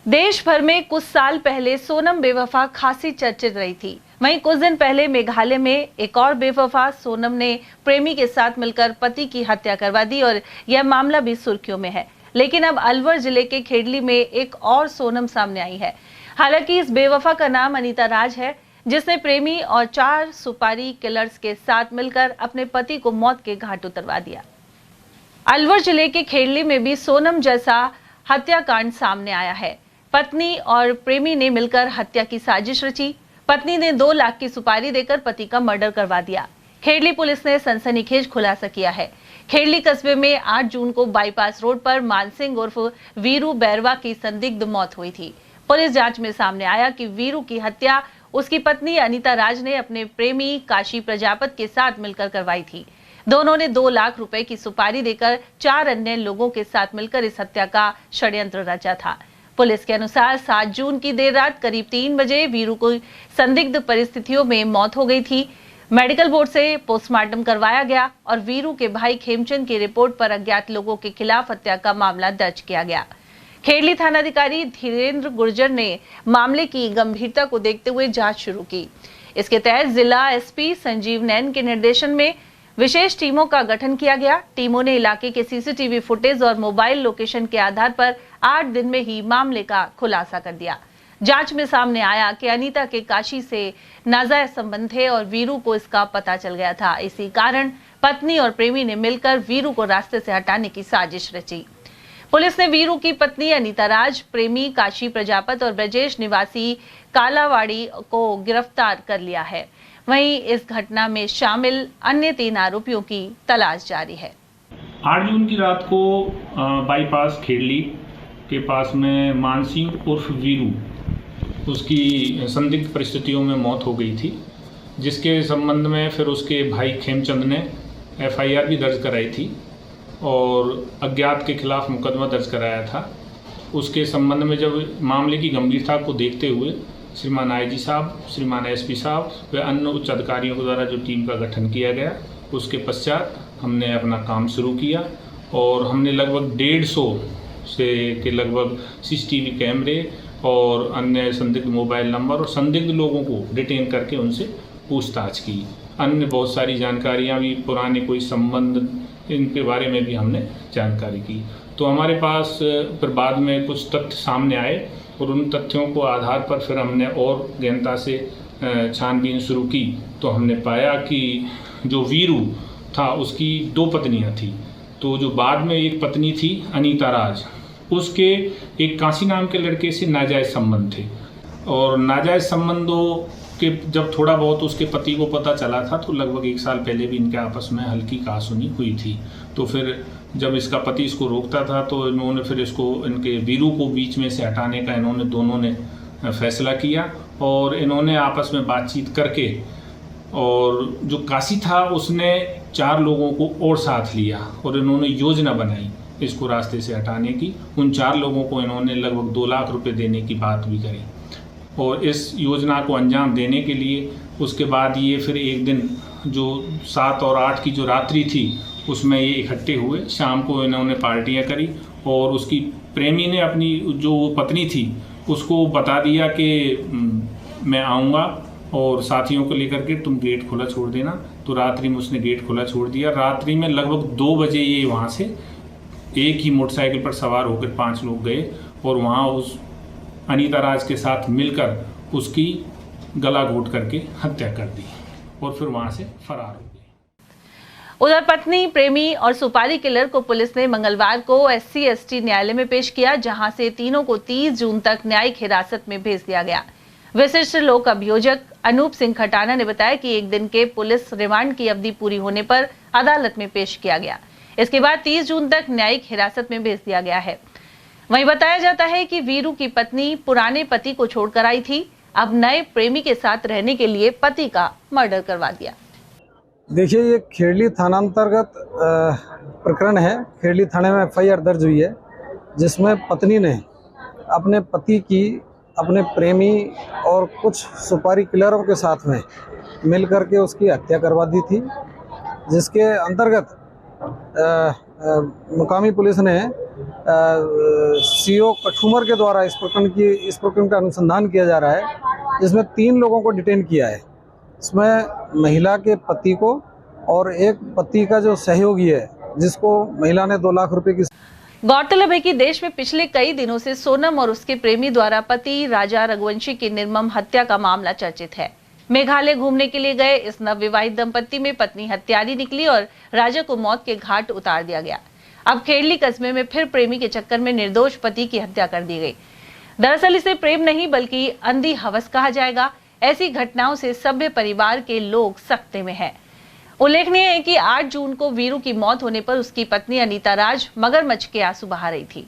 देश भर में कुछ साल पहले सोनम बेवफा खासी चर्चित रही थी। वहीं कुछ दिन पहले मेघालय में एक और बेवफा सोनम ने प्रेमी के साथ मिलकर पति की हत्या करवा दी और यह मामला भी सुर्खियों में है। लेकिन अब अलवर जिले के खेड़ली में एक और सोनम सामने आई है। हालांकि इस बेवफा का नाम अनीता राज है, जिसने प्रेमी और 4 सुपारी किलर्स के साथ मिलकर अपने पति को मौत के घाट उतरवा दिया। अलवर जिले के खेड़ली में भी सोनम जैसा हत्याकांड सामने आया है। पत्नी और प्रेमी ने मिलकर हत्या की साजिश रची। पत्नी ने 2 लाख की सुपारी देकर पति का मर्डर करवा दिया। खेड़ली पुलिस ने सनसनीखेज खुलासा किया है। खेड़ली कस्बे में 8 जून को बाईपास रोड पर मानसिंह उर्फ वीरू बैरवा की संदिग्ध मौत हुई थी। पुलिस जांच में सामने आया कि वीरू की हत्या उसकी पत्नी अनीता राज ने अपने प्रेमी काशी प्रजापत के साथ मिलकर करवाई थी। दोनों ने 2 लाख रुपए की सुपारी देकर 4 अन्य लोगों के साथ मिलकर इस हत्या का षड्यंत्र रचा था। पुलिस के अनुसार 7 जून की देर रात करीब 3 बजे वीरू को संदिग्ध परिस्थितियों में मौत हो गई थी। मेडिकल बोर्ड से पोस्टमार्टम करवाया गया और वीरू के भाई खेमचंद की रिपोर्ट पर अज्ञात लोगों के खिलाफ हत्या का मामला दर्ज किया गया। खेड़ली थानाधिकारी धीरेन्द्र गुर्जर ने मामले की गंभीरता को देखते हुए जांच शुरू की। इसके तहत जिला एसपी संजीव नैन के निर्देशन में विशेष टीमों का गठन किया गया। टीमों ने इलाके के सीसीटीवी फुटेज और मोबाइल लोकेशन के आधार पर 8 दिन में ही मामले का खुलासा कर दिया। जांच में सामने आया कि अनीता के काशी से नाजायज संबंध थे और वीरू को इसका पता चल गया था। इसी कारण पत्नी और प्रेमी ने मिलकर वीरू को रास्ते से हटाने की साजिश रची। पुलिस ने वीरू की पत्नी अनीता राज, प्रेमी काशी प्रजापत और ब्रजेश निवासी कालावाड़ी को गिरफ्तार कर लिया है। वहीं इस घटना में शामिल अन्य 3 आरोपियों की तलाश जारी है। 8 जून की रात को बाईपास खेड़ली के पास में मानसिंह उर्फ वीरू, उसकी संदिग्ध परिस्थितियों में मौत हो गई थी, जिसके संबंध में फिर उसके भाई खेमचंद ने एफआईआर भी दर्ज कराई थी और अज्ञात के खिलाफ मुकदमा दर्ज कराया था। उसके संबंध में जब मामले की गंभीरता को देखते हुए श्रीमान आईजी साहब, श्रीमान एसपी साहब व अन्य उच्च अधिकारियों के द्वारा जो टीम का गठन किया गया, उसके पश्चात हमने अपना काम शुरू किया और हमने लगभग 150 से के लगभग सीसीटीवी कैमरे और अन्य संदिग्ध मोबाइल नंबर और संदिग्ध लोगों को डिटेन करके उनसे पूछताछ की। अन्य बहुत सारी जानकारियाँ भी, पुराने कोई संबंध, इनके बारे में भी हमने जानकारी की। तो हमारे पास फिर बाद में कुछ तथ्य सामने आए और उन तथ्यों को आधार पर फिर हमने और गहनता से छानबीन शुरू की। तो हमने पाया कि जो वीरू था उसकी 2 पत्नियां थी। तो जो बाद में एक पत्नी थी अनीता राज, उसके एक काशी नाम के लड़के से नाजायज़ संबंध थे और नाजायज़ संबंधों के जब थोड़ा बहुत उसके पति को पता चला था तो लगभग 1 साल पहले भी इनके आपस में हल्की कहासुनी हुई थी। तो फिर जब इसका पति इसको रोकता था तो इन्होंने फिर इसको, इनके वीरू को बीच में से हटाने का दोनों ने फैसला किया और इन्होंने आपस में बातचीत करके, और जो काशी था उसने 4 लोगों को और साथ लिया और इन्होंने योजना बनाई इसको रास्ते से हटाने की। उन 4 लोगों को इन्होंने लगभग 2 लाख रुपए देने की बात भी करी और इस योजना को अंजाम देने के लिए उसके बाद ये फिर एक दिन जो 7 और 8 की जो रात्रि थी उसमें ये इकट्ठे हुए। शाम को इन्होंने पार्टियां करी और उसकी प्रेमी ने अपनी जो पत्नी थी उसको बता दिया कि मैं आऊँगा और साथियों को लेकर के तुम गेट खुला छोड़ देना। तो रात्रि में उसने गेट खुला छोड़ दिया। रात्रि में लगभग 2 बजे ये वहाँ से एक ही मोटरसाइकिल पर सवार होकर 5 लोग गए और वहाँ उस अनीता राज के साथ मिलकर उसकी गला घोट करके हत्या कर दी और फिर वहाँ से फरार हो गए। उधर पत्नी, प्रेमी और सुपारी किलर को पुलिस ने मंगलवार को SC/ST न्यायालय में पेश किया, जहां से तीनों को 30 जून तक न्यायिक हिरासत में भेज दिया गया। विशिष्ट लोक अभियोजक अनूप सिंह खटाना ने बताया कि 1 दिन के पुलिस रिमांड की अवधि पूरी होने पर अदालत में पेश किया गया। इसके बाद 30 जून तक न्यायिक हिरासत में भेज दिया गया है। वहीं बताया जाता है कि वीरू की पत्नी पुराने पति को छोड़कर आई थी, अब नए प्रेमी के साथ रहने के लिए पति का मर्डर करवा दिया। देखिए, ये खेड़ली थानांतर्गत प्रकरण है। खेड़ली थाने में एफआईआर दर्ज हुई है, जिसमें पत्नी ने अपने पति की अपने प्रेमी और कुछ सुपारी किलरों के साथ में मिल करके उसकी हत्या करवा दी थी, जिसके अंतर्गत मुकामी पुलिस ने सीओ कठुमर के द्वारा इस प्रकरण का अनुसंधान किया जा रहा है, जिसमें 3 लोगों को डिटेन किया है। इसमें महिला के पति को और एक पति का जो सहयोगी है, जिसको महिला ने 2 लाख रुपए की। गौरतलब है कि देश में पिछले कई दिनों से सोनम और उसके प्रेमी द्वारा पति राजा रघुवंशी की निर्मम हत्या का मामला चर्चित है। मेघालय घूमने के लिए गए इस नवविवाहित दंपत्ति में पत्नी हत्यारी निकली और राजा को मौत के घाट उतार दिया गया। अब खेड़ली कस्बे में फिर प्रेमी के चक्कर में निर्दोष पति की हत्या कर दी गई। दरअसल इसे प्रेम नहीं बल्कि अंधी हवस कहा जाएगा। ऐसी घटनाओं से सभ्य परिवार के लोग सकते में हैं। उल्लेखनीय है कि 8 जून को वीरू की मौत होने पर उसकी पत्नी अनीता राज मगरमच्छ के आंसू बहा रही थी।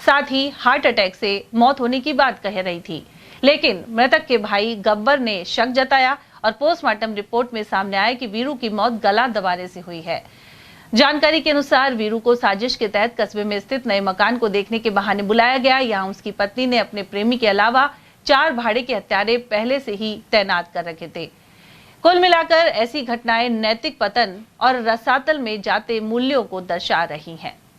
साथ ही हार्ट अटैक से मौत होने की बात कह रही थी, लेकिन मृतक के भाई गब्बर ने शक जताया और पोस्टमार्टम रिपोर्ट में सामने आया कि वीरू की मौत गला दबाने से हुई है। जानकारी के अनुसार वीरू को साजिश के तहत कस्बे में स्थित नए मकान को देखने के बहाने बुलाया गया। यहाँ उसकी पत्नी ने अपने प्रेमी के अलावा 4 भाड़े के हत्यारे पहले से ही तैनात कर रखे थे। कुल मिलाकर ऐसी घटनाएं नैतिक पतन और रसातल में जाते मूल्यों को दर्शा रही हैं।